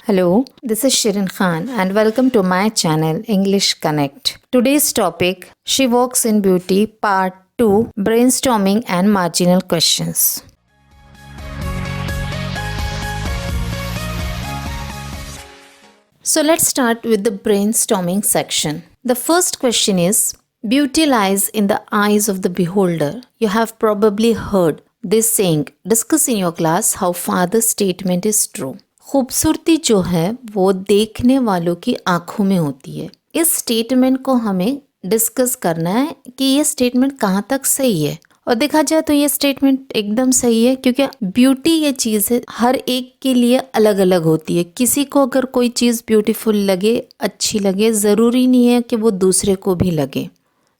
Hello, this is Shirin Khan and welcome to my channel English Connect. Today's topic She Walks in Beauty Part 2 Brainstorming and Marginal Questions. So let's start with the brainstorming section. The first question is Beauty lies in the eyes of the beholder. You have probably heard this saying. Discuss in your class how far the statement is true. खूबसूरती जो है वो देखने वालों की आंखों में होती है. इस स्टेटमेंट को हमें डिस्कस करना है कि ये स्टेटमेंट कहाँ तक सही है. और देखा जाए तो ये स्टेटमेंट एकदम सही है क्योंकि ब्यूटी ये चीज़ है हर एक के लिए अलग अलग होती है. किसी को अगर कोई चीज़ ब्यूटीफुल लगे, अच्छी लगे, ज़रूरी नहीं है कि वो दूसरे को भी लगे.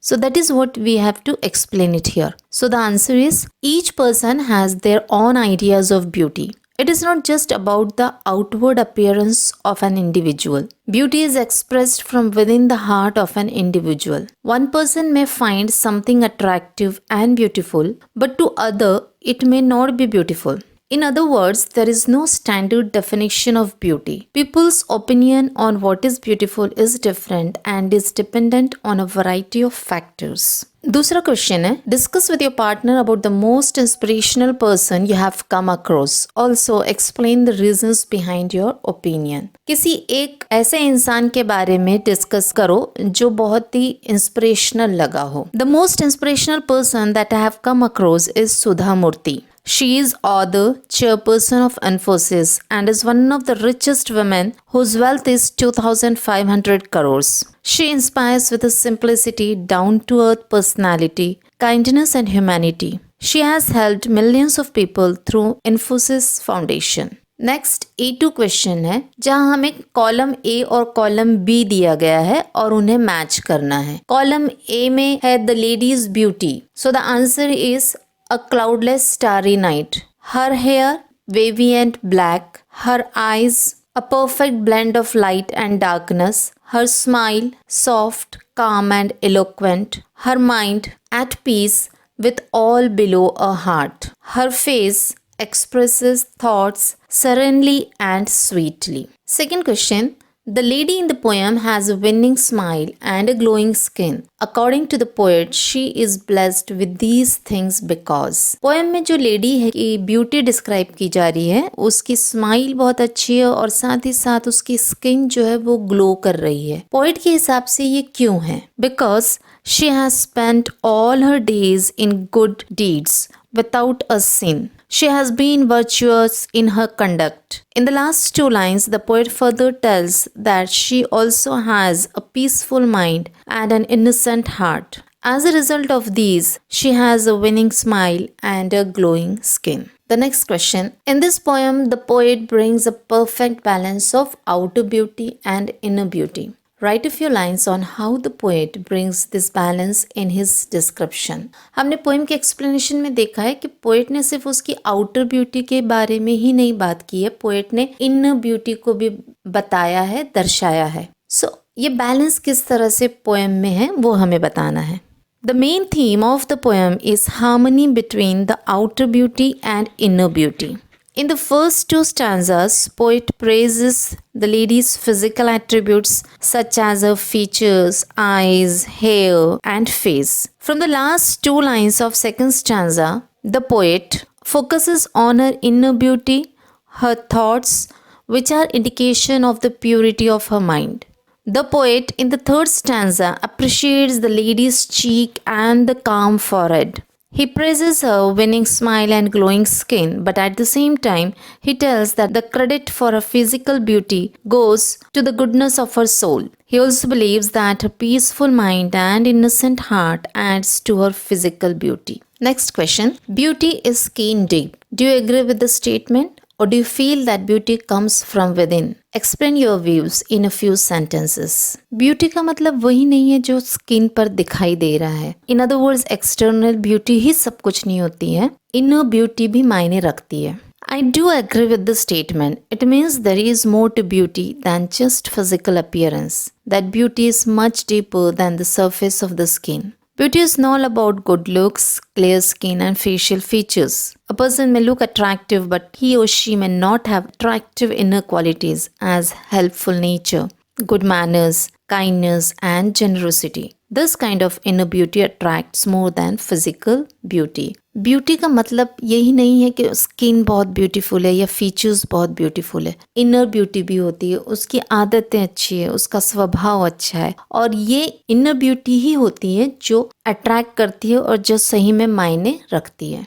So that is what we have to explain it here. So the answer is each person has their own ideas of beauty. It is not just about the outward appearance of an individual. Beauty is expressed from within the heart of an individual. One person may find something attractive and beautiful, but to other it may not be beautiful. In other words, there is no standard definition of beauty. People's opinion on what is beautiful is different and is dependent on a variety of factors. दूसरा question है discuss with your partner about the most inspirational person you have come across. Also explain the reasons behind your opinion. किसी एक ऐसे इंसान के बारे में discuss करो जो बहुत ही इंस्पिरेशनल लगा हो. The most inspirational person that I have come across is Sudha Murthy. She is author, chairperson of Infosys and is one of the richest women whose wealth is 2,500 crores. She inspires with a simplicity, down-to-earth personality, kindness and humanity. She has helped millions of people through Infosys Foundation. Next A2 question है जहां हमें column A और column B दिया गया है और उन्हें match करना है. कॉलम A में है the ladies beauty. So the answer is a cloudless starry night. Her hair wavy and black. Her eyes a perfect blend of light and darkness. Her smile soft, calm and eloquent. Her mind at peace with all below a heart. Her face expresses thoughts serenely and sweetly. Second question. The lady in the poem has a winning smile and a glowing skin. According to the poet, she is blessed with these things because. Poem में जो lady है की beauty describe की जा रही है, उसकी smile बहुत अच्छी है और साथ ही साथ उसकी स्किन जो है वो ग्लो कर रही है. पोएट के हिसाब से ये क्यों है? Because she has spent all her days in good deeds without a sin. She has been virtuous in her conduct. In the last two lines, the poet further tells that she also has a peaceful mind and an innocent heart. As a result of these, she has a winning smile and a glowing skin. The next question. In this poem, the poet brings a perfect balance of outer beauty and inner beauty. Write a few lines on how the poet brings this balance in his description. हमने poem के explanation में देखा है कि poet ने सिर्फ उसकी outer beauty के बारे में ही नहीं बात की है, पोएट ने इनर ब्यूटी को भी बताया है, दर्शाया है. सो ये बैलेंस किस तरह से पोएम में है वो हमें बताना है. The main theme of the poem is harmony between the outer beauty and inner beauty. In the first two stanzas, poet praises the lady's physical attributes such as her features, eyes, hair, and face. From the last two lines of second stanza, the poet focuses on her inner beauty, her thoughts, which are indication of the purity of her mind. The poet in the third stanza appreciates the lady's cheek and the calm forehead. He praises her winning smile and glowing skin, but at the same time, he tells that the credit for her physical beauty goes to the goodness of her soul. He also believes that her peaceful mind and innocent heart adds to her physical beauty. Next question. Beauty is skin deep. Do you agree with the statement? Or do you feel that beauty comes from within? Explain your views in a few sentences. Beauty का मतलब वही नहीं है जो skin पर दिखाई दे रहा है. In other words, external beauty ही सब कुछ नहीं होती है. Inner beauty भी मायने रखती है. I do agree with the statement. It means there is more to beauty than just physical appearance. That beauty is much deeper than the surface of the skin. Beauty is not about good looks, clear skin, and facial features. A person may look attractive, but he or she may not have attractive inner qualities as helpful nature, good manners, kindness, and generosity. This kind of inner beauty attracts more than physical beauty. Beauty का मतलब यही नहीं है कि skin बहुत beautiful है या features बहुत ब्यूटीफुल है. इनर ब्यूटी भी होती है, उसकी आदतें अच्छी है, उसका स्वभाव अच्छा है, और ये इनर ब्यूटी ही होती है जो अट्रैक्ट करती है और जो सही में मायने रखती है.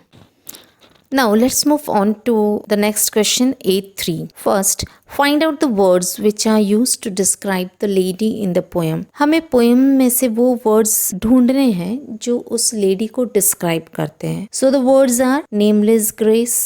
Now let's move on to the next question, 8.3. First, find out the words which are used to describe the lady in the poem. हमें पोएम में से वो वर्ड्स ढूंढने हैं जो उस लेडी को डिस्क्राइब करते हैं. So the words are nameless grace,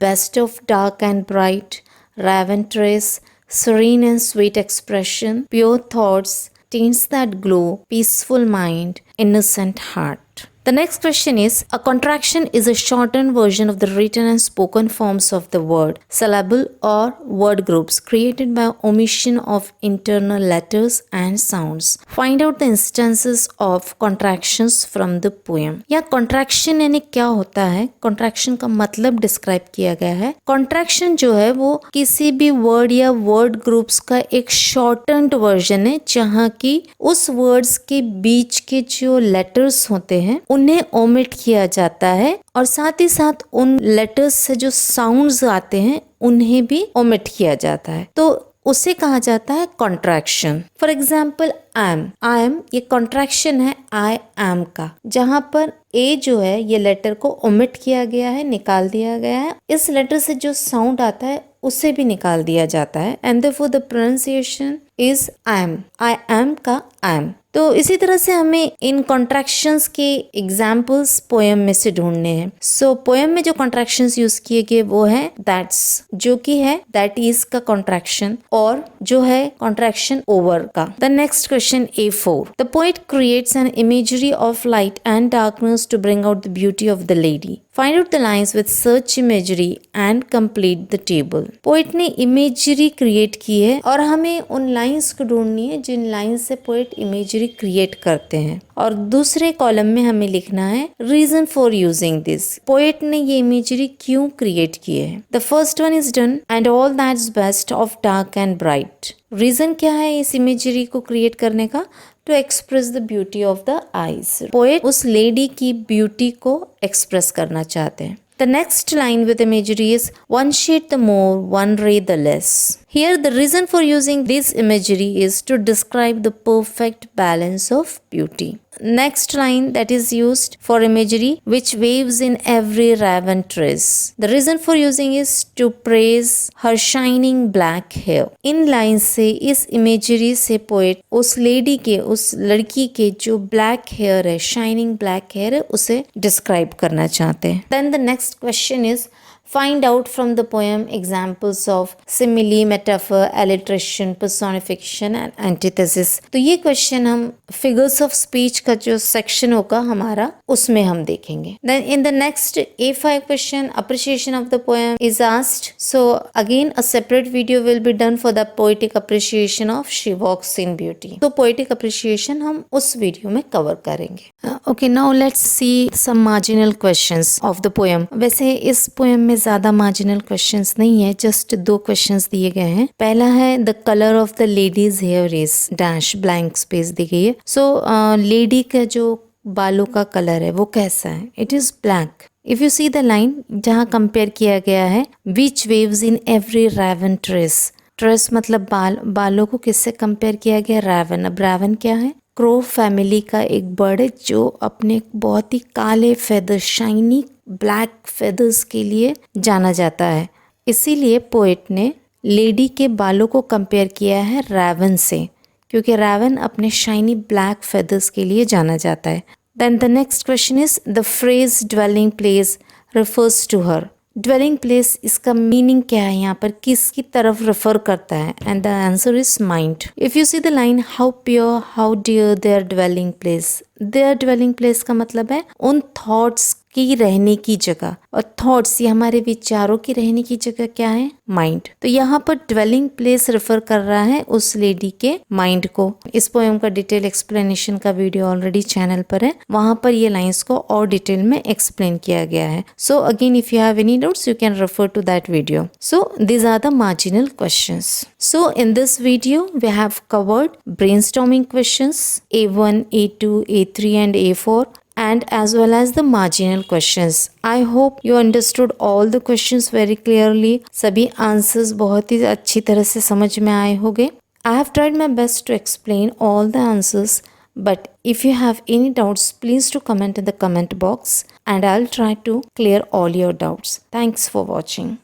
best of dark and bright, raven tress, serene and sweet expression, pure thoughts, tints that glow, peaceful mind, innocent heart. The next question is, a contraction is a shortened version of the written and spoken forms of the word, syllable or word groups created by omission of internal letters and sounds. Find out the instances of contractions from the poem. या contraction यानी क्या होता है? Contraction का मतलब describe किया गया है. Contraction जो है वो किसी भी वर्ड या वर्ड ग्रुप्स का एक शॉर्टेंड वर्जन है जहाँ की उस वर्ड्स के बीच के जो लेटर्स होते हैं उन्हें ओमिट किया जाता है और साथ ही साथ उन लेटर्स से जो साउंड्स आते हैं उन्हें भी ओमिट किया जाता है, तो उसे कहा जाता है contraction. For example I am ये कॉन्ट्रैक्शन है आई एम का, जहाँ पर ए जो है ये लेटर को ओमिट किया गया है, निकाल दिया गया है. इस लेटर से जो साउंड आता है उसे भी निकाल दिया जाता है and therefore the pronunciation is I am का आई एम. तो इसी तरह से हमें इन कॉन्ट्रैक्शंस के एग्जाम्पल्स पोएम में से ढूंढने हैं. सो पोएम में जो कॉन्ट्रैक्शंस यूज किए गए वो है दैट्स, जो कि है दैट इज का कॉन्ट्रैक्शन, और जो है कॉन्ट्रैक्शन ओवर का. The next question A4. The poet creates an imagery of light and darkness to bring out the beauty of the lady. Find out the lines with such imagery and complete the table. Poet ने imagery create की है और हमें उन lines को ढूंढनी है जिन लाइन से पोएट इमेजरी क्रिएट करते हैं, और दूसरे कॉलम में हमें लिखना है reason for using this. Poet ने ये इमेजरी क्यों क्रिएट की है. The first one is done and all that's best of dark and bright. Reason क्या है इस इमेजरी को क्रिएट करने का? To express the beauty of the eyes. Poet उस लेडी की ब्यूटी को एक्सप्रेस करना चाहते हैं. The next line with imagery is one shade the more, one ray the less. Here the reason for using this imagery is to describe the perfect balance of beauty. Next line that is used for imagery, which waves in every raven tress. The reason for using is to praise her shining black hair. In line से, इस imagery से poet उस lady के, उस लड़की के जो black hair है, शाइनिंग ब्लैक हेयर है, उसे डिस्क्राइब करना चाहते हैं. Then the next question is, find out from the poem examples of simile, metaphor, alliteration, personification and antithesis. तो ये क्वेश्चन हम figures of speech का जो सेक्शन होगा हमारा उसमें हम देखेंगे. Then in the next A5 question, appreciation of the poem is asked. So again a separate video will be done for the poetic appreciation of She Walks in Beauty. तो poetic appreciation हम उस video में cover करेंगे. Okay, now let's see some marginal questions of the poem. वैसे इस poem में ज़्यादा marginal questions नहीं है, जस्ट 2 क्वेश्चंस दिए गए हैं. पहला है the colour of the ladies hair is dash, blank space दी गई है. सो लेडी का जो बालों का कलर है वो कैसा है? It is black. If you see the line जहाँ कंपेयर किया गया है, which waves in every raven tress. Tress मतलब बाल, बालों को किससे कंपेयर किया गया? रैवन. अब रैवन क्या है? क्रो फैमिली का एक बर्ड है जो अपने बहुत ही काले फेदर, शाइनी ब्लैक फेदर्स के लिए जाना जाता है. इसीलिए पोएट ने लेडी के बालों को कंपेयर किया है रैवन से, क्योंकि रैवन अपने शाइनी ब्लैक फेदर्स के लिए जाना जाता है. Then the next question is the phrase dwelling place refers to her. Dwelling place, इसका मीनिंग क्या है यहाँ पर, किसकी तरफ रेफर करता है? And the answer is mind. If you see the line how pure how dear their dwelling place. Their dwelling place का मतलब है उन थॉट्स की रहने की जगह, और थॉट्स ये हमारे विचारों की रहने की जगह क्या है? माइंड। तो यहाँ पर ड्वेलिंग प्लेस रेफर कर रहा है उस लेडी के माइंड को। इस पोएम का डिटेल एक्सप्लेनेशन का वीडियो ऑलरेडी चैनल पर है, वहां पर ये लाइंस को और डिटेल में एक्सप्लेन किया गया है। So again if you have any doubts you can refer to that video. So these are the marginal questions. So in this video we have covered brainstorming questions A1, A2, A3 and A4 and as well as the marginal questions. I hope you understood all the questions very clearly. सभी answers बहुत ही अच्छी तरह से समझ में आए होंगे. I have tried my best to explain all the answers, but if you have any doubts, please do comment in the comment box and I'll try to clear all your doubts. Thanks for watching.